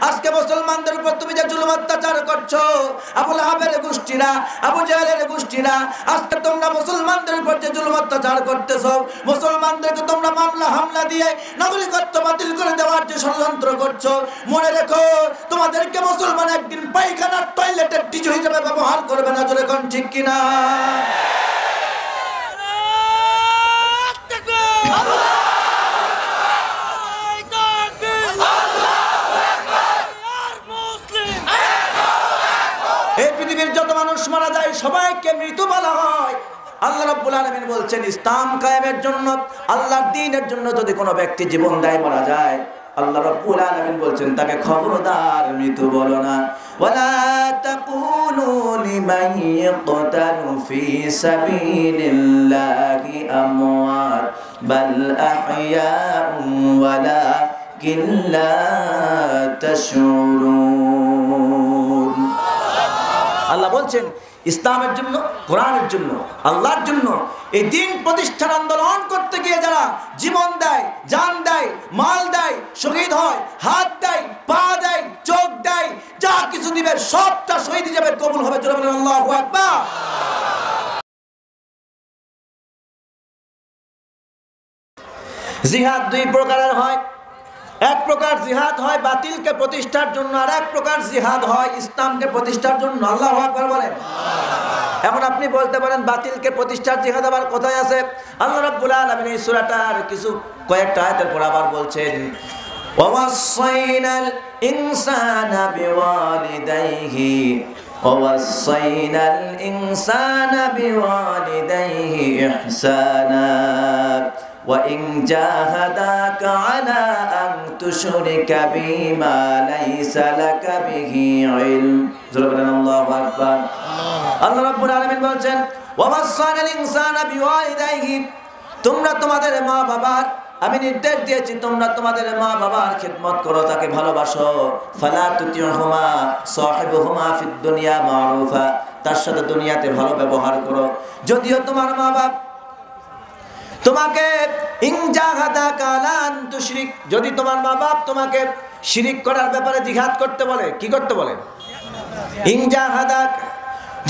আজকে মুসলমানদের উপর তুমি যে জুলুম অত্যাচার করছো, আবু লাহাবের গোষ্ঠীরা, আবু জাহেলের গোষ্ঠীরা, আজকে তোমরা মুসলমানদের উপর যে জুলুম অত্যাচার করতেছো, মুসলমানদেরকে তোমরা মামলা হামলা দিয়ে নাগরিকত্ব বাতিল করে দেওয়ার যে ষড়যন্ত্র করছো, মনে রেখো তোমাদেরকে মুসলমান একদিন পায়খানার টয়লেটের টিস্যু হিসেবে ব্যবহার করবে না। জোরে কোন ঠিক কিনা? এই পৃথিবীর যত মানুষ মারা যায় সবাইকে মৃত্যু বলা হয়। আল্লাহ রাব্বুল আলামিন বলছেন ইসলাম কায়েমের জন্য, আল্লাহর দ্বীনের জন্য যদি কোনো ব্যক্তি জীবন দেয় মারা যায়, আল্লাহ রাব্বুল আলামিন বলছেন তাকে খবরদার মৃত্যু বলো না। ওয়ালা তাকুলু লিমান ইয়াকতালু ফি সাবিলিল্লাহি আমওয়াত বাল আহইয়াউন ওয়ালাকিন লা তাশউরুন। আল্লাহ বলছেন ইসলামের জন্য, কোরআনের জন্য, আল্লাহর জন্য এই দিন প্রতিষ্ঠার আন্দোলন করতে গিয়ে যারা জীবন দেয়, জান দেয়, মাল দেয়, শহীদ হয়, হাত দেয়, পা দেয়, চোখ দেয়, যা কিছু দিবে সবটা শহীদ হিসেবে কবুল হবে। জোরে বলেন আল্লাহু আকবার। জিহাদ দুই প্রকারের হয়। এক প্রকার জিহাদ হয় বাতিলকে প্রতিষ্ঠার জন্য, আর এক প্রকার জিহাদ হয় ইসলামকে প্রতিষ্ঠার জন্য। আল্লাহু আকবার বলেন। এখন আপনি বলতে পারেন বাতিলকে প্রতিষ্ঠার জিহাদ আবার কোথায় আছে? আল্লাহ রাব্বুল আলামিন এই সূরাটার কয়েকটা আয়াতের পর আবার বলছেন ওয়াসাইনাল ইনসানা বিওয়ালিদাইহি ওয়াসাইনাল ইনসানা বিওয়ালিদাইহি ইহসানা وَإِنْ جَاهَدَاكَ عَلَىٰ أَنْ تُشْرِكَ بِمَا لَيْسَ لَكَ بِهِ عِلْمٌ আল্লাহু আকবার। আল্লাহ রাব্বুল আলামিন বলছেন ওয়াসাইনা আল ইনসানা বিওয়ালিদাইহি, তোমরা তোমাদের মা বাবার, আমি নির্দেশ দিয়েছি তোমরা তোমাদের মা বাবার খিদমত করো, তাকে ভালোবাসো। ফালা তুতিউহুমা সাহিবুহুমা ফিদ দুনিয়া মারুফা, তার সাথে দুনিয়াতে ভালো ব্যবহার করো। যদিও তোমার মা বাপ তোমাকে যদি তোমার মা বাপ তোমাকে শিরিক করার ব্যাপারে জিহাদ করতে বলে, কি করতে বলে?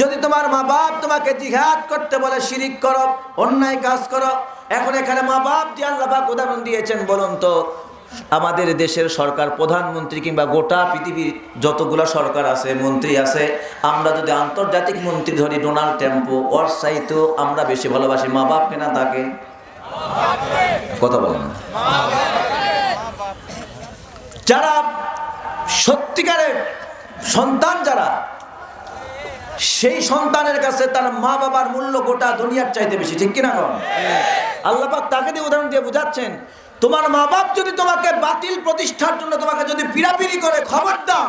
যদি তোমার মা বাপ তোমাকে জিহাদ করতে বলে শিরিক করো, অন্যায় কাজ করো। এখন এখানে মা বাপ দিয়ে আল্লাহ পাক উদাহরণ দিয়েছেন। বলুন তো আমাদের দেশের সরকার, প্রধানমন্ত্রী কিংবা গোটা পৃথিবীর যতগুলো সরকার আছে, মন্ত্রী আছে, আমরা যদি আন্তর্জাতিক মন্ত্রী ধরি ডোনাল্ড ট্রাম্প, ওর চাইতেও আমরা বেশি ভালোবাসি মা বাপ কেনা তাকে? কথা বলেন। যারা সত্যিকারের সন্তান, যারা সেই সন্তানের কাছে তার মা বাবার মূল্য গোটা দুনিয়ার চাইতে বেশি, ঠিক কিনা? আল্লাহ পাক তাকে দিয়ে উদাহরণ দিয়ে বুঝাচ্ছেন তোমার মা বাপ যদি তোমাকে বাতিল প্রতিষ্ঠার জন্য তোমাকে যদি পিড়াপিড়ি করে, খবরদার।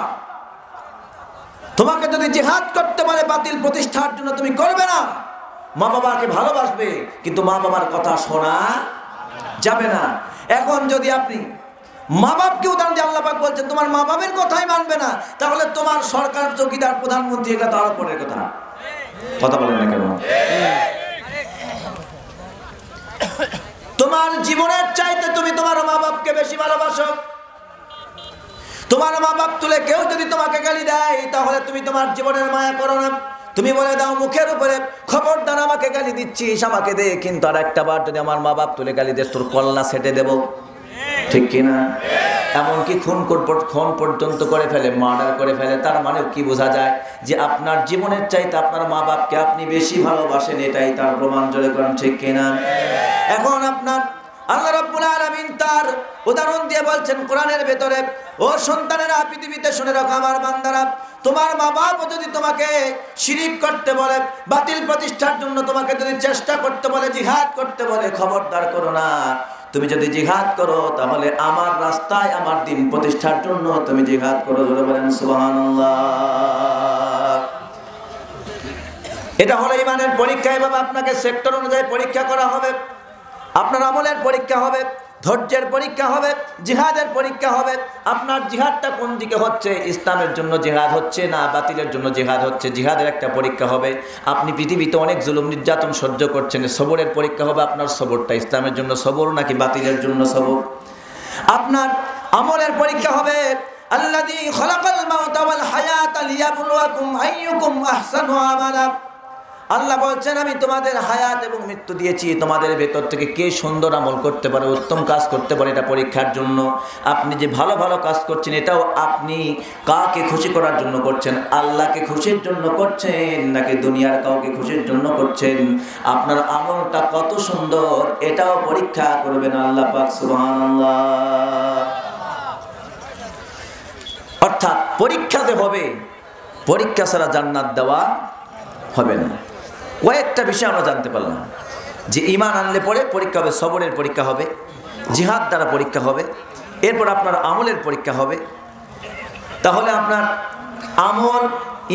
তোমাকে যদি জিহাদ করতে পারে বাতিল প্রতিষ্ঠার জন্য, তুমি করবে না। মা বাবাকে ভালোবাসবে, কিন্তু মা বাবার কথা শোনা যাবে না। এখন যদি আপনি মা বাপকে উদাহরণ দিয়ে আল্লাহ পাক বলছেন তোমার মা বাবার কথাই মানবে না, তাহলে তোমার সরকার, চৌকিদার, প্রধানমন্ত্রী, এটা তার পরের কথা। কথা বলেন না কেন? তোমার জীবনের চাইতে তুমি তোমার মা বাপকে বেশি ভালোবাসো। তোমার মা বাপ তুলে কেউ যদি তোমাকে গালি দেয়, তাহলে তুমি তোমার জীবনের মায়া করো না। তুমি বলে দাও মুখের উপরে, খবরদার আমাকে গালি দিচ্ছিস, আমাকে দে, কিন্তু আর একটা বার যদি আমার মা বাপ তুলে গালি দেস, তোর কল্লা সেটে দেব, ঠিক কিনা? এমনকি খুন পর্যন্ত করে ফেলে, মার্ডার করে ফেলে। তার মানে কি বোঝা যায়? যে আপনার জীবনের চাইতে আপনার মা বাপকে আপনি বেশি ভালোবাসেন, এটাই তার প্রমাণ। জোরে করেন ঠিক কিনা? এখন আপনার আল্লাহ রাব্বুল আলামিন তার উদাহরণ দিয়ে বলছেন কোরআনের ভেতরে, ও সন্তানেরা পৃথিবীতে শুনে রাখো আমার বান্দারা, তোমার মা বাপ যদি তোমাকে শিরিক করতে বলে, বাতিল প্রতিষ্ঠার জন্য তোমাকে যদি চেষ্টা করতে বলে, জিহাদ করতে বলে, খবরদার করো না। তুমি যদি জিহাদ করো তাহলে আমার রাস্তায়, আমার দ্বীন প্রতিষ্ঠার জন্য তুমি জিহাদ করো। জোরে বলেন সুবহানাল্লাহ। এটা হলো ঈমানের পরীক্ষা। এভাবে আপনাকে সেক্টর অনুযায়ী পরীক্ষা করা হবে। আপনার আমলের পরীক্ষা হবে, ধৈর্যের পরীক্ষা হবে, জিহাদের পরীক্ষা হবে। আপনার জিহাদটা কোন দিকে হচ্ছে? ইসলামের জন্য জিহাদ হচ্ছে না বাতিলের জন্য জিহাদ হচ্ছে? জিহাদের একটা পরীক্ষা হবে। আপনি পৃথিবীতে অনেক জুলুম নির্যাতন সহ্য করছেন, সবরের পরীক্ষা হবে আপনার সবরটা ইসলামের জন্য সবর নাকি বাতিলের জন্য সবর। আপনার আমলের পরীক্ষা হবে, আল্লাযী খালাকাল মাউতা ওয়াল হায়াতা লিয়াবলুয়াকুম আইয়ুকুম আহসানু আমালা। আল্লাহ বলছেন আমি তোমাদের হায়াত এবং মৃত্যু দিয়েছি, তোমাদের ভেতর থেকে কে সুন্দর আমল করতে পারে, উত্তম কাজ করতে পারে, এটা পরীক্ষার জন্য। আপনি যে ভালো ভালো কাজ করছেন এটাও আপনি কাকে খুশি করার জন্য করছেন? আল্লাহকে খুশির জন্য করছেন নাকি দুনিয়ার কাউকে খুশির জন্য করছেন? আপনার আমলটা কত সুন্দর এটাও পরীক্ষা করবেন আল্লাহ পাক সুবহানাল্লাহ। অর্থাৎ পরীক্ষা যে হবে, পরীক্ষা ছাড়া জান্নাত দেওয়া হবে না। কয়েকটা বিষয় আমরা জানতে পারলাম যে ঈমান আনলে পরে পরীক্ষা হবে, সবরের পরীক্ষা হবে, জিহাদ দ্বারা পরীক্ষা হবে, এরপর আপনার আমলের পরীক্ষা হবে। তাহলে আপনার আমল,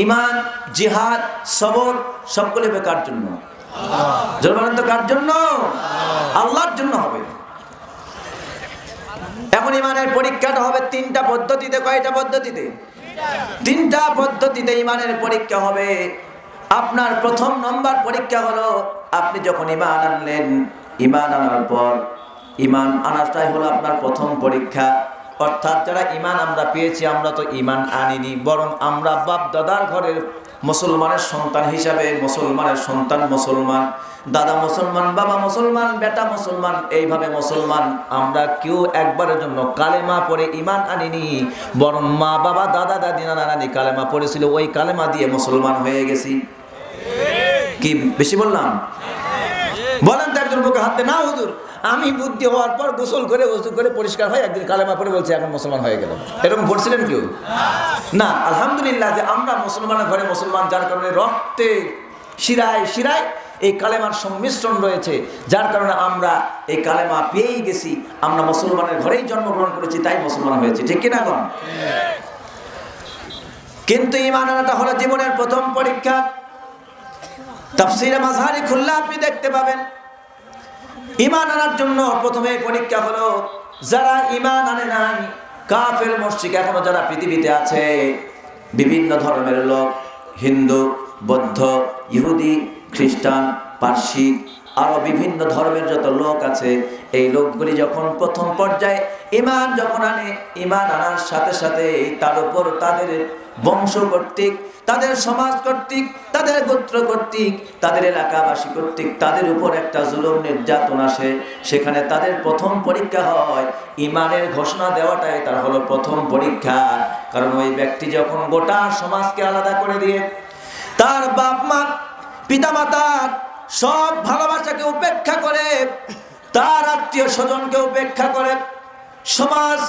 ঈমান, জিহাদ, সবর সবগুলো হবে কার জন্য? জোরে তো কার জন্য? আল্লাহর জন্য হবে। এখন ঈমানের পরীক্ষাটা হবে তিনটা পদ্ধতিতে। কয়টা পদ্ধতিতে? তিনটা পদ্ধতিতে ঈমানের পরীক্ষা হবে। আপনার প্রথম নম্বর পরীক্ষা হলো আপনি যখন ঈমান আনলেন, ঈমান আনার পর ঈমান আনাটাই হলো আপনার প্রথম পরীক্ষা। অর্থাৎ যারা ঈমান আমরা পেয়েছি, আমরা তো ঈমান আনিনি, বরং আমরা বাপ দাদার ঘরের মুসলমানের সন্তান হিসাবে, মুসলমানের সন্তান মুসলমান, দাদা মুসলমান, বাবা মুসলমান, বেটা মুসলমান, এইভাবে মুসলমান। আমরা কেউ একবারের জন্য কালেমা পড়ে ঈমান আনিনি, বরং মা বাবা দাদা দাদি নানা নানি কালেমা পড়েছিল, ওই কালেমা দিয়ে মুসলমান হয়ে গেছি। কি বেশি বললাম? বলেন তো একজন বুকে হাতে, না হুজুর আমি বুদ্ধি হওয়ার পর গোসল করে ওযু করে পরিষ্কার হয় একদিন কালেমা পড়ে বলছে এখন মুসলমান হয়ে গেলাম, এরকম পড়ছিলেন কেউ? না। আলহামদুলিল্লাহ যে আমরা মুসলমানের ঘরে মুসলমান, যার কারণে রক্তে শিরায় শিরায় এই কালেমার সংমিশ্রণ রয়েছে, যার কারণে আমরা এই কালেমা পেয়েই গেছি। আমরা মুসলমানের ঘরেই জন্মগ্রহণ করেছি, তাই মুসলমান হয়েছি, ঠিক কিনা কোন? কিন্তু ঈমান আনাটা হলো জীবনের প্রথম পরীক্ষা। তাফসীরে মাযহারি খুললে আপনি দেখতে পাবেন ঈমান আনার জন্য প্রথমে পরীক্ষা হলো যারা ঈমান আনে নাই, কাফের মুশরিক এখনো যারা পৃথিবীতে আছে, বিভিন্ন ধর্মের লোক, হিন্দু, বৌদ্ধ, ইহুদি, খ্রিস্টান, পার্সি, আরো বিভিন্ন ধর্মের যত লোক আছে, এই লোকগুলি যখন প্রথম পর্যায়ে ঈমান যখন আনে, ঈমান আনার সাথে সাথে তার উপর তাদের বংশ কর্তৃক, তাদের সমাজ কর্তৃক, তাদের গোত্র কর্তৃক, তাদের এলাকাবাসী কর্তৃক তাদের উপর একটা জুলুম নির্যাতন আসে। সেখানে তাদের প্রথম পরীক্ষা হয় ঈমানের ঘোষণা দেওয়াটাই তার হলো প্রথম পরীক্ষা। কারণ ওই ব্যক্তি যখন গোটা সমাজকে আলাদা করে দিয়ে, তার বাপ মা, পিতা মাতার সব ভালোবাসাকে উপেক্ষা করে, তার আত্মীয় স্বজনকে উপেক্ষা করে, সমাজ,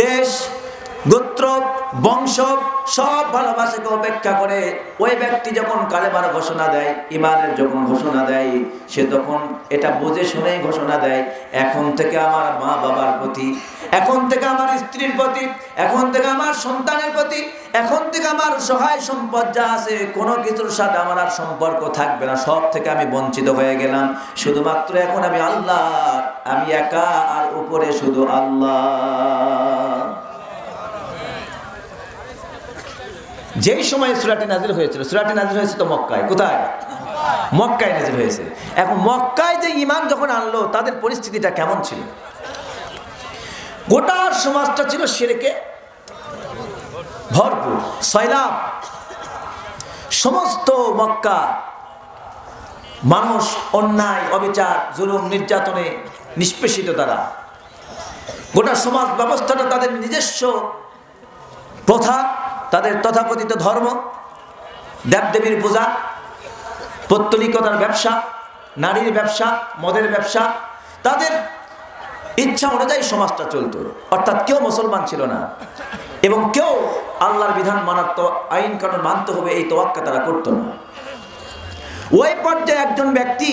দেশ, গোত্র, বংশ সব ভালোবাসাকে উপেক্ষা করে ওই ব্যক্তি যখন কালেমার ঘোষণা দেয়, ঈমানের যখন ঘোষণা দেয়, সে তখন এটা বুঝে শুনেই ঘোষণা দেয় এখন থেকে আমার মা বাবার প্রতি, এখন থেকে আমার স্ত্রীর প্রতি, এখন থেকে আমার সন্তানের প্রতি, এখন থেকে আমার সহায় সম্পদ যা আছে কোনো কিছুর সাথে আমার আর সম্পর্ক থাকবে না, সব থেকে আমি বঞ্চিত হয়ে গেলাম। শুধুমাত্র এখন আমি আল্লাহ, আমি একা, আর উপরে শুধু আল্লাহ। যেই সময় সূরাটি নাজিল হয়েছিল, সূরাটি নাজিল হয়েছে তো মক্কায়। কোথায়? মক্কায় নাজিল হয়েছে। এখন মক্কায় যে ঈমান যখন আনলো, তাদের পরিস্থিতিটা কেমন ছিল? গোটা সমাজটা ছিল শিরকে ভরপুর, সয়লাব। সমস্ত মক্কা মানুষ অন্যায়, অবিচার, জুলুম, নির্যাতনে নিষ্পেষিত। তারা গোটা সমাজ ব্যবস্থাটা তাদের নিজস্ব প্রথা, তাদের তথাকথিত ধর্ম, দেবদেবীর পূজা, পৌত্তলিকতার ব্যবসা, নারীর ব্যবসা, মদের ব্যবসা, তাদের ইচ্ছা অনুযায়ী সমাজটা চলত। অর্থাৎ কেউ মুসলমান ছিল না এবং কেউ আল্লাহর বিধান মানার, আইন কানুন মানতে হবে এই তোয়াক্কা তারা করতো না। ওই পর্যায়ে একজন ব্যক্তি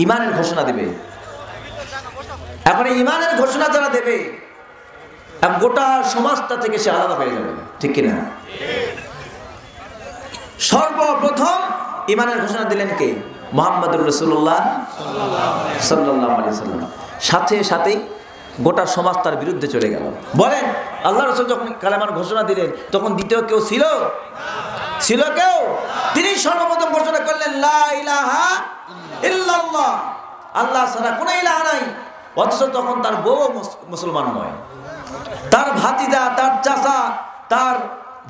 ঈমানের ঘোষণা দেবে। এখন এই ঈমানের ঘোষণা যারা দেবে, গোটা সমাজটা থেকে সে আলাদা হয়ে যাবে, ঠিক কিনা? সর্বপ্রথম ঈমানের ঘোষণা দিলেন কে? মুহাম্মদুর রাসূলুল্লাহ সাল্লাল্লাহু আলাইহি ওয়াসাল্লাম। সাথে সাথেই গোটা সমাজ তার বিরুদ্ধে চলে গেল। বলেন, আল্লাহ রাসূল যখন কালেমার ঘোষণা দিলেন তখন দ্বিতীয় কেউ ছিল? ছিল কেউ? তিনি সর্বপ্রথম ঘোষণা করলেন লা ইলাহা ইল্লাল্লাহ, আল্লাহ ছাড়া কোনো ইলাহ নাই। অথচ তখন তার বউ মুসলমান নয়। তার ভাতিজা, তার চাচা, তার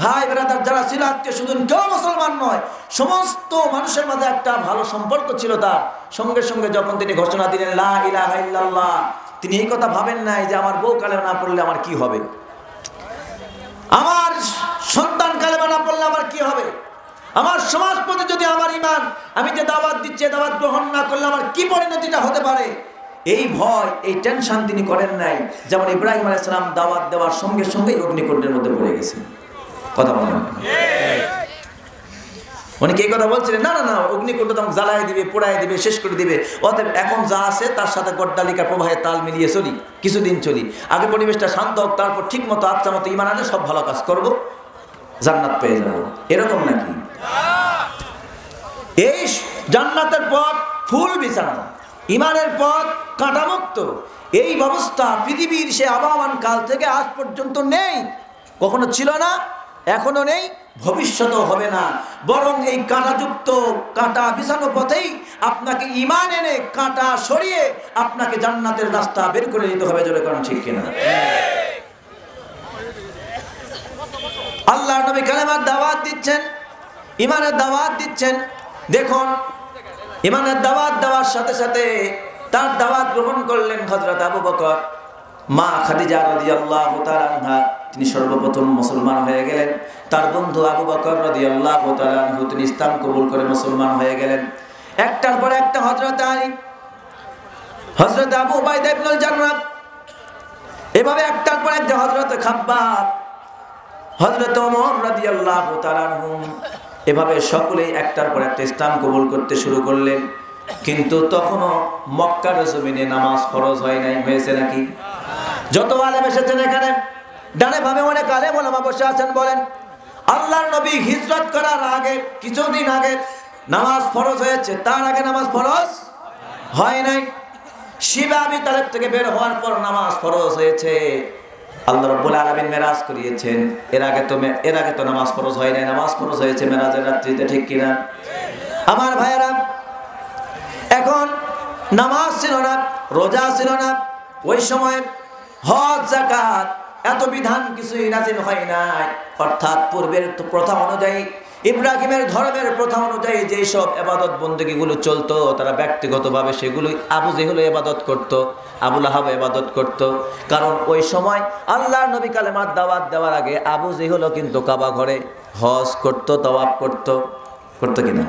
ভাই ব্রাদার যারা ছিল আত্মীয় স্বজন, কেউ মুসলমান নয়, সমস্ত মানুষের মাঝে একটা ভালো সম্পর্ক ছিল তার। সঙ্গে সঙ্গে যখন তিনি ঘোষণা দিলেন লা ইলাহা ইল্লাল্লাহ, তিনি এই কথা ভাবেন নাই যে আমার বউ কালেমা না পড়লে আমার কি হবে, আমার সন্তান কালেমা না পড়লে আমার কি হবে, আমার সমাজ প্রতি যদি আমার ইমান, আমি যে দাওয়াত দিচ্ছি দাওয়াত গ্রহণ না করলে আমার কি পরিণতিটা হতে পারে, এই ভয়, এই টেনশন তিনি করেন নাই। যেমন ইব্রাহিম আলাইহিস সালাম দাওয়াত দেওয়ার সঙ্গে সঙ্গে অগ্নিকুণ্ডের মধ্যে পড়ে গেছেন। কথা বলেন, অনেকে এই কথা বলছিলেন না না না অগ্নিকুণ্ড তোমাকে জ্বালাই দিবে, পোড়াই দিবে, শেষ করে দিবে, অতএব এখন যা আছে তার সাথে গড্ডালিকা প্রবাহে তাল মিলিয়ে চলি, কিছুদিন চলি, আগে পরিবেশটা শান্ত হোক, তারপর ঠিক মতো আচ্ছা মতো ইমান আনে সব ভালো কাজ করব, জান্নাত পেয়ে যাবো, এরকম নাকি? এই জান্নাতের পথ ফুল বিছানা, ইমানের পথ কাঁটামুক্ত, এই ব্যবস্থা পৃথিবীর সে আবহমান কাল থেকে আজ পর্যন্ত নেই, কখনো ছিল না, এখনো নেই, ভবিষ্যতেও হবে না। বরং এই কাঁটাযুক্ত কাঁটা বিছানো পথেই আপনাকে ইমান এনে কাঁটা সরিয়ে আপনাকে জান্নাতের রাস্তা বের করে দিতে হবে। জোরে করেন ঠিক কিনা? আল্লাহর নবী কালেমার দাওয়াত দিচ্ছেন, ইমানের দাওয়াত দিচ্ছেন। দেখুন, ইমানের দাওয়াত দেওয়ার সাথে সাথে তার দাওয়াত গ্রহণ করলেন হযরত আবু বকর। মা খাদিজা রাদিয়াল্লাহু তাআলা আনহা তিনি সর্বপ্রথম মুসলমান হয়ে গেলেন। তার বন্ধু আবু বকর রাদিয়াল্লাহু তাআলা আনহু তিনি ইসলাম কবুল করে মুসলমান হয়ে গেলেন। একটার পর একটা হযরত আলী, হযরত আবু উবাইদা ইবনুল জাররাহ, এভাবে একটার পর একটা হযরত খাব্বাব, হযরত ওমর রাদিয়াল্লাহু তাআলা আনহু, এভাবে সকলেই একটার পর একটা ইসলাম কবুল করতে শুরু করলেন। কিন্তু তখনও মক্কার জমিনে নামাজ ফরজ হয় নাই। হয়েছে নাকি? যত আলেম এসেছেন এখানে, ডানে ভাবে অনেক আলেম ওলামা বসে আছেন, বলেন আল্লাহর নবী হিজরত করার আগে কিছুদিন আগে নামাজ ফরজ হয়েছে, তার আগে নামাজ ফরজ হয় নাই। শিবা আবি তালেব থেকে বের হওয়ার পর নামাজ ফরজ হয়েছে। আল্লাহ রাব্বুল আলামিন মেরাজ করিয়েছেন, এর আগে তো নামাজ ফরজ হয় নাই, নামাজ ফরজ হয়েছে মেরাজের রাত্রিতে, ঠিক কিনা? আমার ভাইয়েরা, এখন নামাজ ছিল না, রোজা ছিল না, ওই সময় হজ যাকাত এত বিধান কিছুই নাযিল হয় নাই। অর্থাৎ পূর্বের প্রথা অনুযায়ী, ইব্রাহিমের ধর্মের প্রথা অনুযায়ী যেই সব ইবাদত বন্দেগীগুলো চলতো, তারা ব্যক্তিগতভাবে সেগুলো আবু জেহেল ইবাদত করত, আবু লাহাব ইবাদত করত। কারণ ওই সময় আল্লাহর নবী কালেমার দাওয়াত দেওয়ার আগে আবু জেহেলও কিন্তু কাবা ঘরে হজ করত, তাওয়াফ করত কিনা?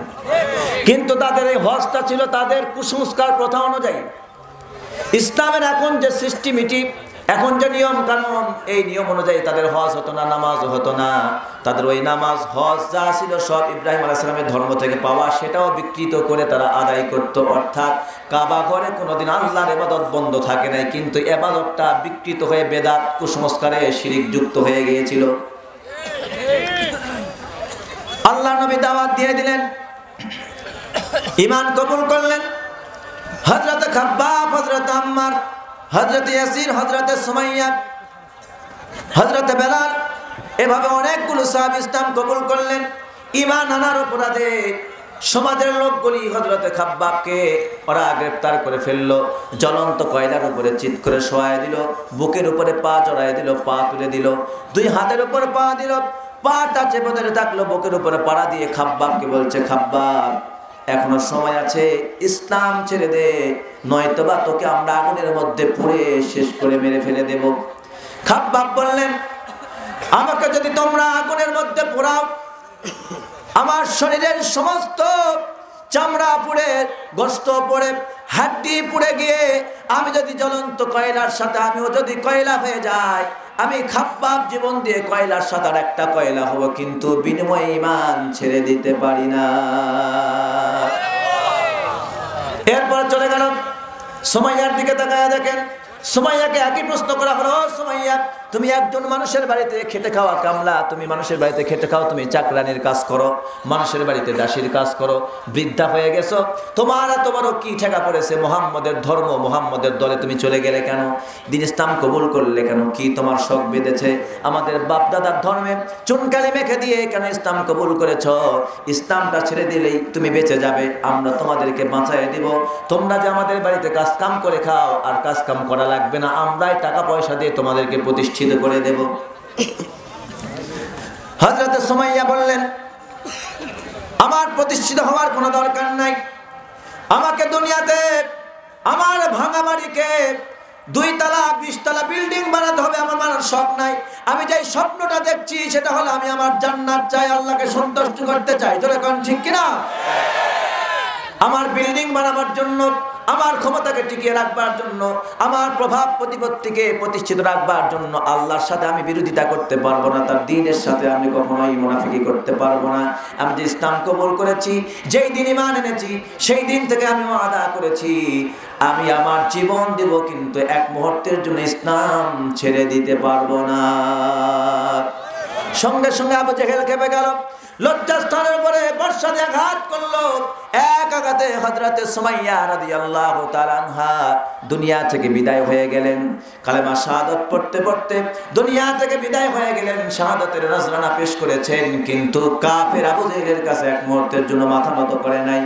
কিন্তু তাদের এই হজটা ছিল তাদের কুসংস্কার প্রথা অনুযায়ী। ইসলামের এখন যে সিস্টেমিটি, এখন যে নিয়ম কানুন, এই নিয়ম অনুযায়ী তাদের হজ হতো না, নামাজও হতো না। তাদের ওই নামাজ হজ যা ছিল সব ইব্রাহিম আলাইহিস সালামের ধর্ম থেকে পাওয়া, সেটাও বিকৃত করে তারা আদায় করত। অর্থাৎ কাবা ঘরে কোনোদিন আল্লাহর ইবাদত বন্ধ থাকে নাই, কিন্তু ইবাদতটা বিকৃত হয়ে বেদাত কুসংস্কারে শিরক যুক্ত হয়ে গিয়েছিল। আল্লাহর নবী দাওয়াত দিয়ে দিলেন, ঈমান কবুল করলেন। হযরত খাব্বাব, হযরত আম্মার, হযরত ইয়াসির, হযরত সুমাইয়া, হযরত বেলাল, এভাবে অনেকগুলো সাহাবী ইসলাম কবুল করলেন। ঈমান আনার অপরাধে সমাজের লোকগুলি হযরত খাব্বাবকে ওরা গ্রেফতার করে ফেললো, জ্বলন্ত কয়লার উপরে চিৎ করে শোয়ায় দিল, বুকের উপরে পা জড়ায় দিল, পা তুলে দিল, দুই হাতের উপর পা দিল, পাটা চেপে ধরে থাকলো, বুকের উপরে পাড়া দিয়ে খাব্বাবকে বলছে, খাব্বাব এখনো সময় আছে, ইসলাম ছেড়ে দে, নয়তোবা তোকে আমরা আগুনের মধ্যে পুড়ে শেষ করে মেরে ফেলে দেব। খাব্বাব বললেন, আমাকে যদি তোমরা আগুনের মধ্যে পোড়াও, আমার শরীরের সমস্ত চামড়া পুড়ে, গোশত পুড়ে, হাড্ডি পুড়ে গিয়ে আমি যদি জ্বলন্ত কয়লার সাথে আমিও যদি কয়লা হয়ে যাই, আমি খাব্বাব জীবন দিয়ে কয়লার সাথে আর একটা কয়লা হব, কিন্তু বিনিময়ে ঈমান ছেড়ে দিতে পারি না। এরপর চলে গেল। সুমাইয়ার দিকে তাকায়া দেখেন, সুমাইয়াকে একই প্রশ্ন করা হলো, সুমাইয়া তুমি একজন মানুষের বাড়িতে খেটে খাওয়া কামলা, তুমি মানুষের বাড়িতে খেটে খাও, তুমি চাকরানির কাজ করো, মানুষের বাড়িতে দাসীর কাজ করো, বৃদ্ধা হয়ে গেছো, তোমার এত বড় কি ঠেকা পড়েছে? মুহাম্মদের ধর্ম, মুহাম্মদের দলে তুমি চলে গেলে কেন? দিন ইসলাম কবুল করলে কেন? কি তোমার শখ বেঁধেছে? আমাদের বাপ দাদার ধর্মে চুনকালি মেখে দিয়ে কেন ইসলাম কবুল করেছ? ইসলামটা ছেড়ে দিলেই তুমি বেঁচে যাবে, আমরা তোমাদেরকে বাঁচাই দিব। তোমরা যে আমাদের বাড়িতে কাজ কাম করে খাও আর কাজ কাম করা লাগবে না, আমরাই টাকা পয়সা দিয়ে তোমাদেরকে প্রতিষ্ঠিত করে দেব। হযরত সুমাইয়া বললেন, আমার প্রতিষ্ঠিত হওয়ার কোনো দরকার নাই। আমাকে দুনিয়াতে আমার ভাঙা বাড়িকে 2 তলা 20 তলা বিল্ডিং বানাতে হবে আমার মানার শখ নাই। আমি যেই স্বপ্নটা দেখছি সেটা হলো আমি আমার জান্নাত চাই, আল্লাহকে সন্তুষ্ট করতে চাই। তোরা কোন ঠিক কিনা? আমার বিল্ডিং বানাবার জন্য, আমার ক্ষমতাকে টিকিয়ে রাখবার জন্য, আমার প্রভাব প্রতিপত্তিকে প্রতিষ্ঠিত রাখবার জন্য আল্লাহর সাথে আমি বিরোধিতা করতে পারবো না, তার দ্বীনের সাথে আমি কখনোই মুনাফিকি করতে পারবো না। আমি যে ইসলাম কবুল করেছি, যেই দিন ঈমান এনেছি, সেই দিন থেকে আমি ওয়াদা করেছি আমি আমার জীবন দেব, কিন্তু এক মুহূর্তের জন্য ইসলাম ছেড়ে দিতে পারবো না। সঙ্গে সঙ্গে আবু জেহেল খেপে গেল, লজ্জাস্থানের উপরে বর্ষা দিয়ে আঘাত করলো। এক আঘাতে হযরত সুমাইয়া রাদিয়াল্লাহু তাআলা আনহা দুনিয়া থেকে বিদায় হয়ে গেলেন। কালেমা শাহাদাত পড়তে পড়তে দুনিয়া থেকে বিদায় হয়ে গেলেন, শাহাদাতের নজরানা পেশ করেছেন, কিন্তু কাফের আবু জেহেলের কাছে এক মুহূর্তের জন্য মাথা নত করে নাই,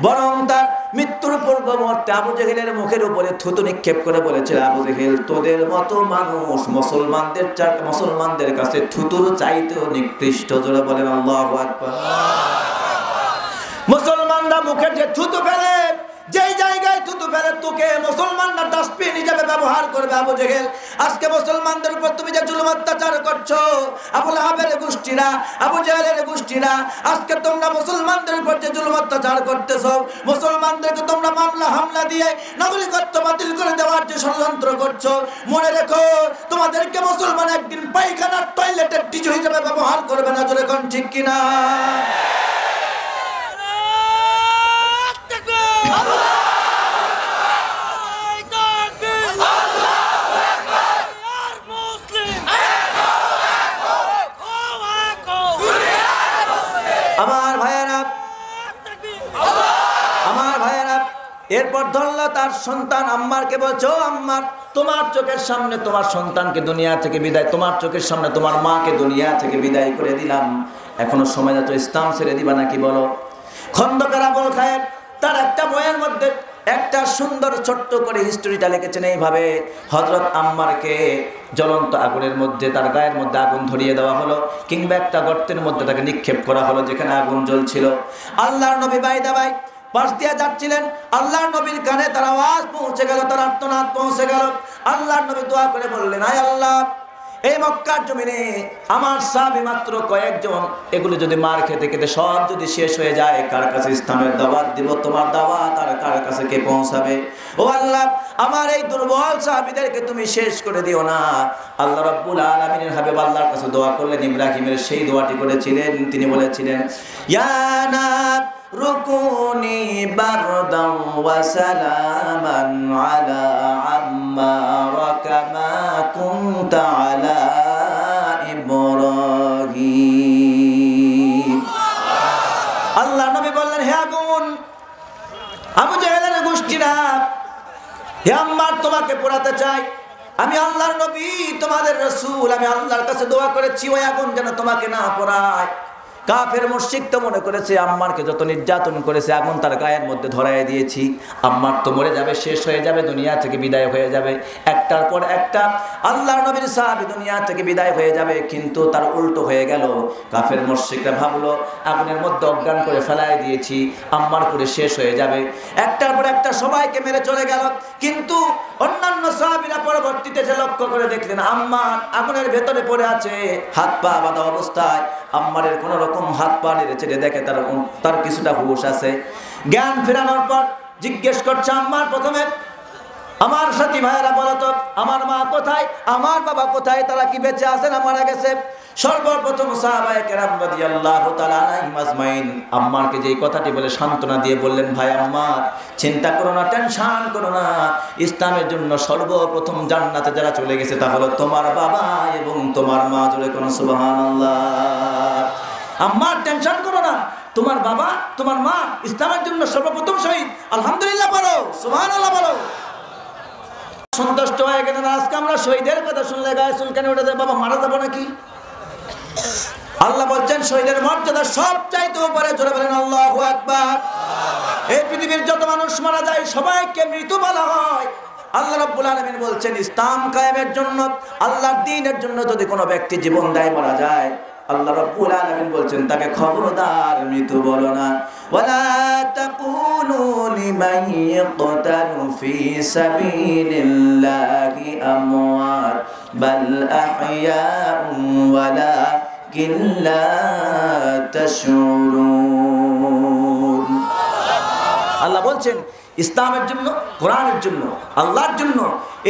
বরং তার মৃত্যুর পূর্ব মুহূর্তে আবু জেহেলের মুখের উপরে থুতু নিক্ষেপ করে বলেছিল, আবু জেহেল, তোদের মতো মানুষ মুসলমানদের কাছে থুতুর চাইতেও নিকৃষ্ট। জোরে বলেন আল্লাহু আকবার। মুসলমানরা মুখের যে থুতু ফেলে, যেই জায়গায় থুতু ফেলে, তোকে মুসলমানরা ডাস্টবিন হিসেবে ব্যবহার করবে। আবু জেহেল, আজকে মুসলমানদের উপর তুমি যে জুলুম অত্যাচার করছো, আবু লাহাবের গোষ্ঠীরা, আবু জেহেলের গোষ্ঠীরা, আজকে তোমরা মুসলমানদের উপর যে জুলুম অত্যাচার করতেছো, মুসলমানদেরকে তোমরা মামলা হামলা দিয়ে নাগরিকত্ব বাতিল করে দেওয়ার যে ষড়যন্ত্র করছো, মনে রেখো তোমাদেরকে মুসলমান একদিন পায়খানার টয়লেটের টিস্যু হিসেবে ব্যবহার করবে না। জোরে কোন ঠিক কিনা? এরপর ধরল তার সন্তান আম্মারকে, বলছো আম্মার, তোমার চোখের সামনে তোমার সন্তানকে দুনিয়া থেকে বিদায়, তোমার চোখের সামনে তোমার মাকে দুনিয়া থেকে বিদায় করে দিলাম, এখনো সময় যাচ্ছে, ইসলাম ছেড়ে দিবা নাকি বলো? খন্দকার আবুল খায়ের তার একটা বইয়ের মধ্যে একটা সুন্দর ছোট্ট করে হিস্টোরিটা লিখেছেন এইভাবে, হযরত আম্মারকে জ্বলন্ত আগুনের মধ্যে, তার গায়ের মধ্যে আগুন ধরিয়ে দেওয়া হলো, কিংবা একটা গর্তের মধ্যে তাকে নিক্ষেপ করা হলো যেখানে আগুন জ্বলছিল। আল্লাহর নবী বাইদাবাই পাশ দিয়ে যাচ্ছিলেন, আল্লাহর নবীর কানে তার আওয়াজ পৌঁছে গেল, তার আর্তনাদ পৌঁছে গেল। আল্লাহর নবী দোয়া করে বললেন, আয় আল্লাহ, এই মক্কার জমিনে আমার সাহাবী মাত্র কয়েকজন, এগুলো যদি মার খেতে খেতে সব যদি শেষ হয়ে যায়, কার কাছে ইসলামের দাওয়াত দিব? তোমার দাওয়াত আর কার কাছে কে পৌঁছাবে? ও আল্লাহ, আমার এই দুর্বল সাহাবীদেরকে তুমি শেষ করে দিও না। আল্লাহ রাব্বুল আলামিনের হাবিব আল্লাহর কাছে দোয়া করলেন, ইব্রাহিমের সেই দোয়াটি করেছিলেন, তিনি বলেছিলেন, ইয়া নাত রুকুনি বারদান ওয়া সালামান আলা আম্মার কামা কুনতা আলা ইব্রাহিম। আল্লাহ নবী বললেন, হে আগুন, আবু জেহেলের গোষ্ঠীরা, হে আম্মার, তোমাকে পোড়াতে চাই। আমি আল্লাহর নবী, তোমাদের রাসূল, আমি আল্লাহর কাছে দোয়া করেছি ওই আগুন যেন তোমাকে না পোড়ায়। কাফের মুশরিক তো মনে করেছে আম্মারকে যত নির্যাতন করেছে আগুন তার গায়ের মধ্যে ধরায় দিয়েছি, আম্মার তো মরে যাবে, শেষ হয়ে যাবে, দুনিয়া থেকে বিদায় হয়ে যাবে। একটার পর একটা আল্লাহর নবীর সাহাবী দুনিয়া থেকে বিদায় হয়ে যাবে, কিন্তু তার উল্টো হয়ে গেল। কাফের মুশরিকরা ভাবলো আগুনের মধ্যে অজ্ঞান করে ফেলায় দিয়েছি, আম্মার করে শেষ হয়ে যাবে। একটার পর একটা সবাইকে মেরে চলে গেল, কিন্তু অন্যান্য সাহাবীরা পরবর্তীতে যে লক্ষ্য করে দেখলেন আম্মার আগুনের ভেতরে পড়ে আছে, হাত পা বাঁধা অবস্থায়। আম্মারের কোন রকম হাত পা নেড়ে চেড়ে দেখে তার কিছুটা হুঁশ আছে। জ্ঞান ফেরানোর পর জিজ্ঞেস করছে আম্মার, প্রথমে আমার সাথী ভাইয়েরা বলতো, আমার মা কোথায়, আমার বাবা কোথায়, তারা কি বেঁচে আছে না মারা গেছে? সর্বপ্রথম সাহাবায়ে কেরাম রাদিয়াল্লাহু তাআলা আনহুম আজমাইন আম্মারকে যে কথাটি বলে সান্ত্বনা দিয়ে বললেন, ভাই আম্মার, চিন্তা করো না, টেনশন করো না, ইসলামের জন্য সর্বপ্রথম জান্নাতে যারা চলে গেছে তা হলো তোমার বাবা এবং তোমার মা। জোরে কোন সুবহানাল্লাহ। আম্মার, টেনশন করো না, তোমার বাবা তোমার মা ইসলামের জন্য সর্বপ্রথম শহীদ। আলহামদুলিল্লাহ বলো, সুবহানাল্লাহ বলো। সন্তুষ্ট হয়ে গেলেন। আজকে আমরা শহীদের কথা শুনলে গায়ে চুলকানি উঠে যায়, বাবা মারা যাবো নাকি? আল্লাহ বলছেন শহীদের মর্যাদা সবচাইতে উপরে। জোরে বলেন আল্লাহু আকবার। এই পৃথিবীর যত মানুষ মারা যায় সবাইকে মৃত বলা হয়, আল্লাহ রাব্বুল আলামিন বলছেন ইসলাম কায়েমের জন্য, আল্লাহর দ্বীনের জন্য যদি কোনো ব্যক্তি জীবন দেয় মারা যায়, আল্লাহ রাব্বুল আলামিন বলছেন তাকে খবরদার মৃত্যু বলো না। ওয়ালা তাকুলু লিমান ইয়াকতালু ফি সাবিলিল্লাহি আমওয়াত বাল আহইয়াউ ওয়ালাকিন লা তাশউরুন। আল্লাহ বলছেন ইসলামের জন্য, কোরআনের জন্য, আল্লাহর জন্য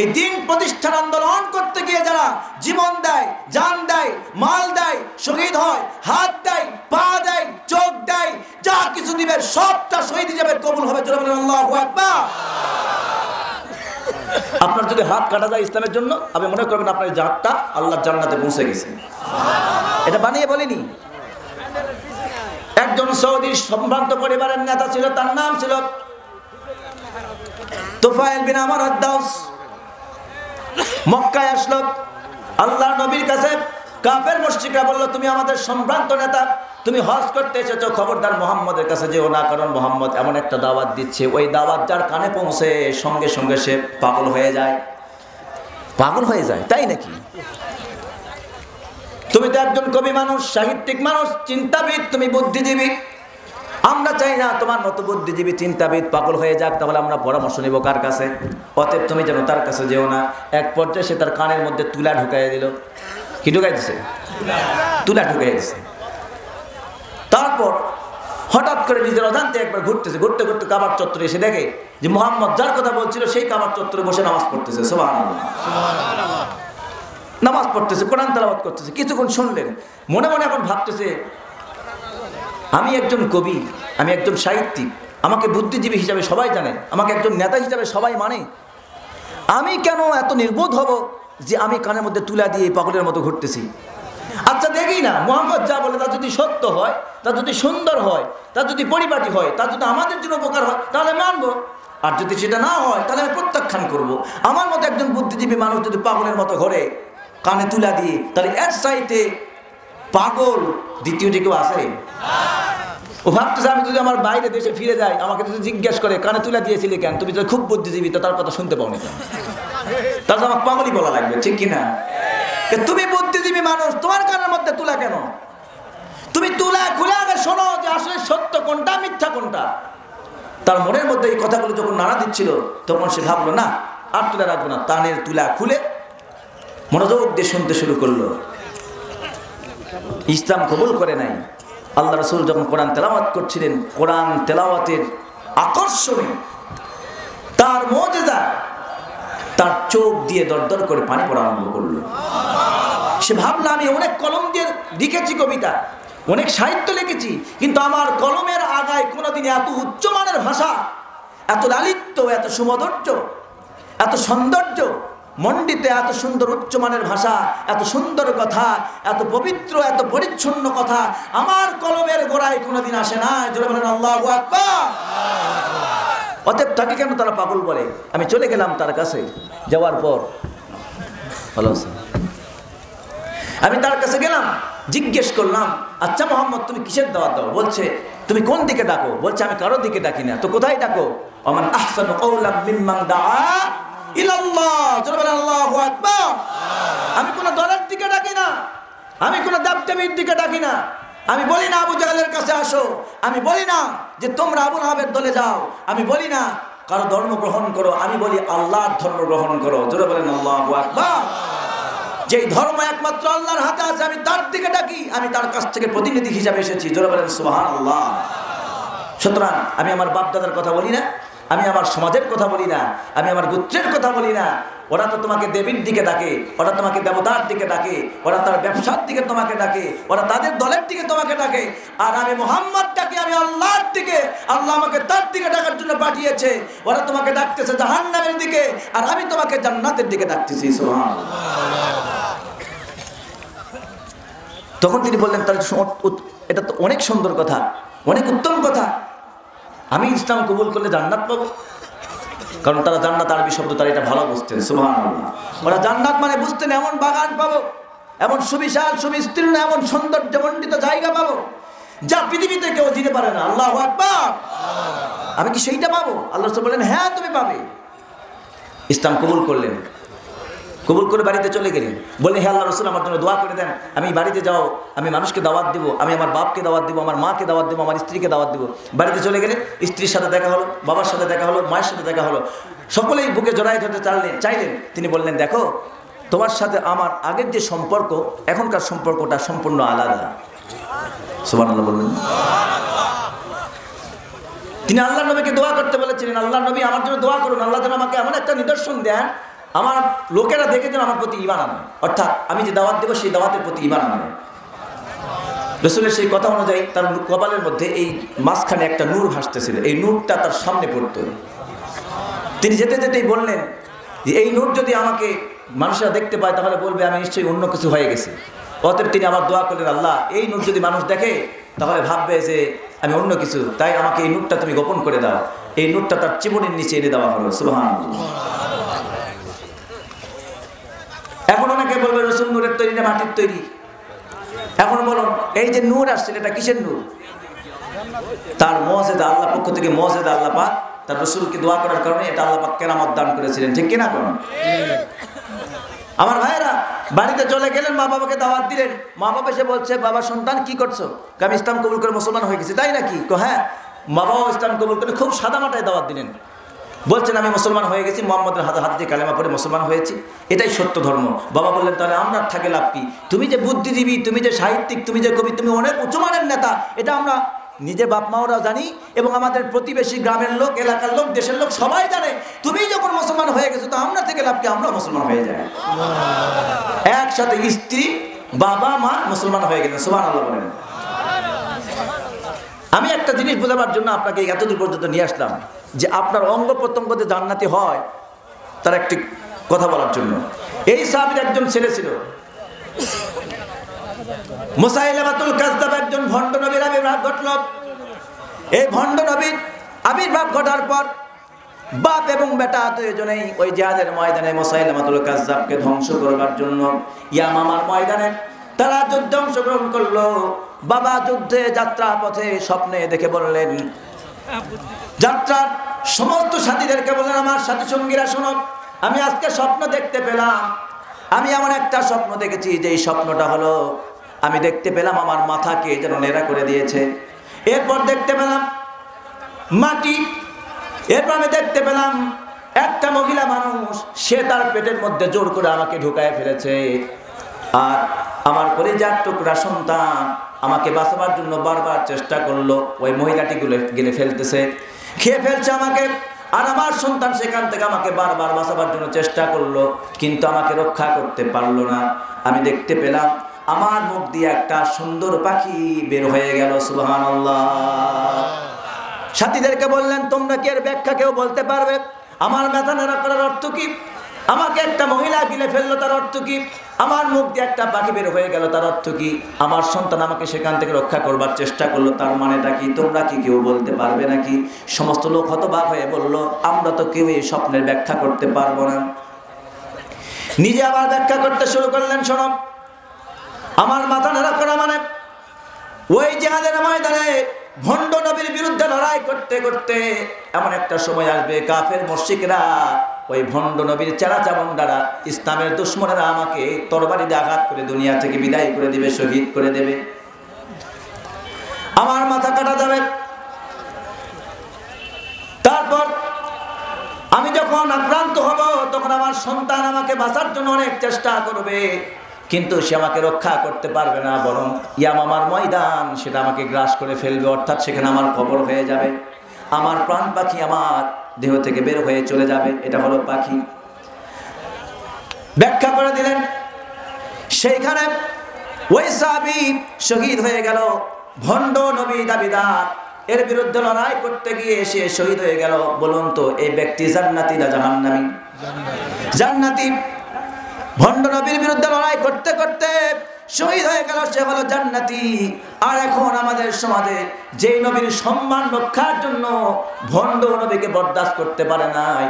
এই দিন প্রতিষ্ঠার আন্দোলন করতে গিয়ে যারা জীবন দেয়, জান দেয়, মাল দেয়, শহীদ হয়, হাত দেয়, পা দেয়, চোখ দেয়, যা কিছু দিবে সবটা শহীদ হিসেবে কবুল হবে। জোরে বলেন আল্লাহু আকবার। আপনার যদি হাত কাটা যায় ইসলামের জন্য, আপনি মনে করবেন আপনার এই হাতটা আল্লাহর জান্নাতে পৌঁছে গেছে। এটা বানিয়ে বলিনি। একজন সৌদির সম্ভ্রান্ত পরিবারের নেতা ছিল, তার নাম ছিল তুফাইল বিন আমর আদ-দাউস। মক্কায় আসলো, আল্লাহর নবীর কাছে কাফের মুশরিকরা বলল, তুমি আমাদের সম্ভ্রান্ত নেতা, তুমি হজ করতে এসেছো, খবরদার মুহাম্মদের কাছে যেও না, কারণ মুহাম্মদ এমন একটা দাওয়াত দিচ্ছে, ওই দাওয়াত যার কানে পৌঁছে সঙ্গে সঙ্গে সে পাগল হয়ে যায়। পাগল হয়ে যায়, তাই নাকি? তুমি তো একজন কবি মানুষ, সাহিত্যিক মানুষ, চিন্তাবিদ, তুমি বুদ্ধিজীবী। আমরা চাই না তোমার মতো বুদ্ধিজীবী চিন্তাবিদ পাগল হয়ে যাক, তাহলে আমরা পরামর্শ নিব কার কাছে? অতএব তুমি যেন তার কাছে যেও না। এক পর্যায়ে সে তার কানের মধ্যে তুলা ঢুকাই দিল। কি ঢুকাই দিছে? তুলা ঢুকাই দিছে। তারপর হঠাৎ করে নিজের অজান্তে একবার ঘুরতেছে, ঘুরতে ঘুরতে কাবার চত্বরে এসে দেখে যে মুহাম্মদ যার কথা বলছিল সেই কাবার চত্বরে বসে নামাজ পড়তেছে। সুবহানাল্লাহ, নামাজ পড়তেছে, কোরআন তেলাওয়াত করতেছে। কিছুক্ষণ শুনলেন, মনে মনে এখন ভাবতেছে, আমি একজন কবি, আমি একজন সাহিত্যিক, আমাকে বুদ্ধিজীবী হিসাবে সবাই জানে, আমাকে একজন নেতা হিসাবে সবাই মানে, আমি কেন এত নির্বোধ হব যে আমি কানের মধ্যে তুলা দিয়ে পাগলের মতো ঘুরতেছি? আচ্ছা দেখি না, মুহাম্মদ যা বলে তা যদি সত্য হয়, তা যদি সুন্দর হয়, তা যদি পরিপাটি হয়, তা যদি আমাদের জন্য উপকার হয়, তাহলে মানবো। আর যদি সেটা না হয় তাহলে আমি প্রত্যাখ্যান করবো। আমার মতো একজন বুদ্ধিজীবী মানুষ যদি পাগলের মতো ঘরে কানে তুলা দিয়ে, তাহলে এর চাইতে পাগল দ্বিতীয়টি কেউ আছে? ও ভাবতেছে আমি যদি আমার বাইরে দেশে ফিরে যাই, আমাকে যদি জিজ্ঞেস করে কানে তুলা দিয়েছিলি কেন, তুমি যদি খুব বুদ্ধিজীবী তো তার কথা শুনতে পাওনি কেন, তাহলে আমাকে পাগলই বলা লাগবে, ঠিক কিনা? তুমি বুদ্ধিজীবী মানুষ, তোমার কানের মধ্যে তুলা কেন? তুমি তুলা খুলে আগে শোনো যে আসলে সত্য কোনটা, মিথ্যা কোনটা। তার মনের মধ্যে এই কথাগুলো যখন নাড়া দিচ্ছিল, তখন সে ভাবলো না আর তুলা রাখবো না, কানের তুলা খুলে মনোযোগ দিয়ে শুনতে শুরু করলো। ইসলাম কবুল করে নাই। আল্লাহ রাসূল যখন কোরআন তেলাওয়াত করছিলেন, কোরআন তেলাওয়াতের আকর্ষণে, তার মুজিজা, তার চোখ দিয়ে দরদর করে পানি পড়া আরম্ভ করলো। সে ভাবলো আমি অনেক কলম দিয়ে লিখেছি কবিতা, অনেক সাহিত্য লিখেছি, কিন্তু আমার কলমের আগায় কোনোদিন এত উচ্চমানের ভাষা, এত লালিত্য, এত সুমধুর্য, এত সৌন্দর্য মণ্ডিতে, এত সুন্দর উচ্চমানের ভাষা, এত সুন্দর কথা, এত পবিত্র, এত পরিচ্ছন্ন কথা আমার কলমের গোড়ায় কোনোদিন আসে না। জোরে বলেন আল্লাহু আকবার। অতএব তাকে কেন তারা পাগল বলে? আমি চলে গেলাম তার কাছে। যাওয়ার পর আমি তার কাছে গেলাম, জিজ্ঞেস করলাম, আচ্ছা মোহাম্মদ তুমি কিসের দাওয়াত দাও? বলছে তুমি কোন দিকে ডাকো? বলছে আমি কারোর দিকে ডাকি না। তো কোথায় ডাকো? আমান আহসানু কাওলাম মিম্মান দাআ ইলাল্লাহ। জোরে বলেন আল্লাহু আকবার। আমি কোন দলের দিকে ডাকি না, আমি কোন দেবদেবীর দিকে ডাকি না। আমি বলি না আবু জাহেলের কাছে আসো, আমি বলি না যে তোমরা আবু লাহাবের দলে যাও, আমি বলি না কারো ধর্ম গ্রহণ করো, আমি বলি আল্লাহর ধর্ম গ্রহণ করো। জোরে বলেন আল্লাহু আকবার। যেই ধর্ম একমাত্র আল্লাহর হাতে আছে আমি তার দিকে ডাকি, আমি তার কাছ থেকে প্রতিনিধি হিসাবে এসেছি। জোরে বলেন সুবহানাল্লাহ। সুতরাং আমি আমার বাপ দাদার কথা বলি না, আমি আমার সমাজের কথা বলি না, আমি আমার গোত্রের কথা বলি না। ওরা তো তোমাকে দেবীর দিকে ডাকে, ওরা তোমাকে দেবতার দিকে ডাকে, ওরা তার ব্যবসার দিকে তোমাকে ডাকে, ওরা তাদের দলের দিকে তোমাকে ডাকে। আর আমি মুহাম্মদ ডাকি আমি আল্লাহর দিকে, আল্লাহ আমাকে তার দিকে ডাকার জন্য পাঠিয়েছে। ওরা তোমাকে ডাকতেছে জাহান্নামের দিকে, আর আমি তোমাকে জান্নাতের দিকে ডাকতেছি। সুবহানাল্লাহ। তখন তিনি বললেন, তার এটা তো অনেক সুন্দর কথা, অনেক উত্তম কথা। আমি ইসলাম কবুল করলে জান্নাত পাবো? কারণ তারা জান্নাত আরবি শব্দ তারা এটা ভালো বুঝতেন। সুবহানাল্লাহ। ওরা জান্নাত মানে বুঝতেন এমন বাগান পাবো, এমন সুবিশাল সুবিস্তীর্ণ, এমন সৌন্দর্যমণ্ডিত জায়গা পাবো যা পৃথিবীতে কেউ দিতে পারে না। আল্লাহু আকবার। আমি কি সেইটা পাবো? আল্লাহ বলেন হ্যাঁ তুমি পাবে। ইসলাম কবুল করলেন। কবুল করে বাড়িতে চলে গেলেন, বললেন হে আল্লাহ রাসূল আমার জন্য দোয়া করে দেন, আমি বাড়িতে যাও, আমি মানুষকে দাওয়াত দিব, আমি আমার বাপকে দাওয়াত দিব, আমার মাকে দাওয়াত দিব, আমার স্ত্রীকে দাওয়াত দিব। বাড়িতে চলে গেলেন, স্ত্রীর সাথে দেখা হলো, বাবার সাথে দেখা হলো, মায়ের সাথে দেখা হলো, সকলেই বুকে জড়াই ধরতে চাইলেন। তিনি বললেন দেখো তোমার সাথে আমার আগের যে সম্পর্ক, এখনকার সম্পর্কটা সম্পূর্ণ আলাদা। সুবহানাল্লাহ বললেন। তিনি আল্লাহর নবীকে দোয়া করতে বলেছিলেন, আল্লাহর নবী আমার জন্য দোয়া করুন, আল্লাহ যেন আমাকে এমন একটা নিদর্শন দেন আমার লোকেরা দেখে যেন আমার প্রতি ঈমান আনে, অর্থাৎ আমি যে দাওয়াত দেব সেই দাওয়াতের প্রতি ঈমান আনে। রাসূলের সেই কথা অনুযায়ী তার কপালের মধ্যে এই মাঝখানে একটা নূর ভাসতেছিল, এই নূরটা তার সামনে পড়ত। তিনি যেতে যেতেই বললেন যে এই নূর যদি আমাকে মানুষরা দেখতে পায় তাহলে বলবে আমি নিশ্চয়ই অন্য কিছু হয়ে গেছি। অতএব তিনি আবার দোয়া করলেন, আল্লাহ এই নূর যদি মানুষ দেখে তাহলে ভাববে যে আমি অন্য কিছু, তাই আমাকে এই নূরটা তুমি গোপন করে দাও। এই নূরটা তার চিবুনের নিচে এনে দেওয়া হলো। সুবহানাল্লাহ। এখন অনেকে বলবে রাসূল নূরের তৈরি না মাটির তৈরি? এখন বলুন এই যে নূর আসছে এটা কিসের নূর? তার মুজিজা, আল্লাহ পক্ষ থেকে মুজিজা, আল্লাহ পাক তার রাসূলকে দোয়া করার কারণে এটা আল্লাহ পাক কেরামত দান করেছিলেন, ঠিক কিনা বলুন? আমার ভাইয়েরা বাড়িতে চলে গেলেন, মা বাবাকে দাওয়াত দিলেন। মা বাবা এসে বলছে বাবা সন্তান কি করছো? আমি ইসলাম কবুল করে মুসলমান হয়ে গেছি। তাই নাকি? হ্যাঁ। বাবাও ইসলাম কবুল করে খুব সাদামাটায় দাওয়াত দিলেন, বলছেন আমি মুসলমান হয়ে গেছি, মুহাম্মদের হাতে হাত দিয়ে কালেমা পড়ে মুসলমান হয়েছি, এটাই সত্য ধর্ম। বাবা বললেন তাহলে আমরা থাকে লাভ কি? তুমি যে বুদ্ধিজীবী, তুমি যে সাহিত্যিক, তুমি যে কবি, তুমি অনেক উচ্চমানের নেতা, এটা আমরা নিজে বাপ মাওরা জানি এবং আমাদের প্রতিবেশী গ্রামের লোক, এলাকার লোক, দেশের লোক সবাই জানে। তুমি যখন মুসলমান হয়ে গেছো তো আমরা থেকে লাভ কি? আমরা মুসলমান হয়ে যাই। একসাথে স্ত্রী, বাবা, মা মুসলমান হয়ে গেলেন। সুবহানাল্লাহ বলেন। আমি একটা জিনিস বোঝাবার জন্য আপনাকে এতদূর পর্যন্ত নিয়ে আসলাম যে আপনার অঙ্গ প্রত্যঙ্গ যে জান্নাতি হয় তার একটি কথা বলার জন্য। এই সাহাবীর একজন ছেলে ছিল, মুসাইলামাতুল কাযযাব, একজন ভণ্ড নবীর আবির্ভাব ঘটল। এই ভণ্ড নবীর আবির্ভাব ঘটার পর বাপ এবং বেটা দুজনেই ওই জিহাদের ময়দানে মুসাইলামাতুল কাযযাবকে ধ্বংস করবার জন্য ইয়ামামার ময়দানে তারা যুদ্ধে অংশগ্রহণ করলো। বাবা যুদ্ধে যাত্রা পথে স্বপ্নে দেখে বললেন, যাত্রার সমস্ত সাথীদেরকে বললেন আমার সাথী সঙ্গীরা শোনো, আমি আজকে স্বপ্ন দেখতে পেলাম। আমি এমন একটা স্বপ্ন দেখেছি যে এই স্বপ্নটা হলো আমি দেখতে পেলাম আমার মাথাকে যেন নেড়া করে দিয়েছে। এরপর দেখতে পেলাম মাটি, এরপর আমি দেখতে পেলাম একটা মহিলা মানুষ, সে তার পেটের মধ্যে জোর করে আমাকে ঢুকায় ফেলেছে। আর আমার কলিজার টুকরা সন্তান আমাকে বাঁচাবার জন্য বারবার চেষ্টা করলো, ওই মহিলাটি গেলে ফেলতেছে, খেয়ে ফেলছে আমাকে। আর আমার সন্তান সেখান থেকে আমাকে বারবার বাঁচাবার জন্য চেষ্টা করলো, কিন্তু আমাকে রক্ষা করতে পারলো না। আমি দেখতে পেলাম আমার মুখ দিয়ে একটা সুন্দর পাখি বের হয়ে গেল। সুবহানাল্লাহ। সাথীদেরকে বললেন তোমরা কি এর ব্যাখ্যা কেউ বলতে পারবে? আমার মাথা নেড়া করার অর্থ কি? আমাকে একটা মহিলা গিলে ফেললো তার অর্থ কি? আমার মুখ দিয়ে একটা পাখি বের হয়ে গেল তার অর্থ কি? আমার সন্তান আমাকে সেখান থেকে রক্ষা করবার চেষ্টা করলো, তার মানেটা কি? তোমরা কি কেউ বলতে পারবে নাকি? সমস্ত লোক হতবাক হয়ে বলল আমরা তো কেউ এই স্বপ্নের ব্যাখ্যা করতে পারবো না। নিজে আবার ব্যাখ্যা করতে শুরু করলেন, শোনো আমার মাথা নেড়া করা মানে ওই জিহাদের ময়দানে ভণ্ড নবীর বিরুদ্ধে লড়াই করতে করতে এমন একটা সময় আসবে কাফের মুশরিকরা, ওই ভণ্ড নবীর চেলা চামুন্ডারা, ইসলামের দুশমনেরা আমাকে তরবারি দিয়ে আঘাত করে দুনিয়া থেকে বিদায় করে দিবে, শহীদ করে দেবে, আমার মাথা কাটা যাবে। তারপর আমি যখন আক্রান্ত হব তখন আমার সন্তান আমাকে বাঁচার জন্য অনেক চেষ্টা করবে, কিন্তু সে আমাকে রক্ষা করতে পারবে না, বরং ইয়ামামার ময়দান সেটা আমাকে গ্রাস করে ফেলবে, অর্থাৎ সেখানে আমার কবর হয়ে যাবে, আমার প্রাণ পাখি আমার দেহ থেকে বের হয়ে চলে যাবে। এটা হলো পাখি। ব্যাখ্যা করে দিলেন। সেইখানে ওই সাহাবী শহীদ হয়ে গেল, ভণ্ড নবী দাবিদার, এর বিরুদ্ধে লড়াই করতে গিয়ে সে শহীদ হয়ে গেল। বলুন তো এই ব্যক্তি জান্নাতি না জাহান্নামী? জান্নাতি। ভণ্ড নবীর বিরুদ্ধে লড়াই করতে করতে শহীদ হয়ে গেল, সে হলো জান্নাতি। আর এখন আমাদের সমাজে যে নবীর সম্মান রক্ষার জন্য ভণ্ড নবীকে বরদাস্ত করতে পারে নাই,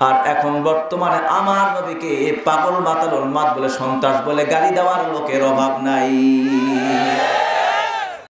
আর এখন বর্তমানে আমার নবীকে পাগল মাতাল উন্মাদ বলে, সন্ত্রাস বলে গালি দেওয়ার লোকের অভাব নাই।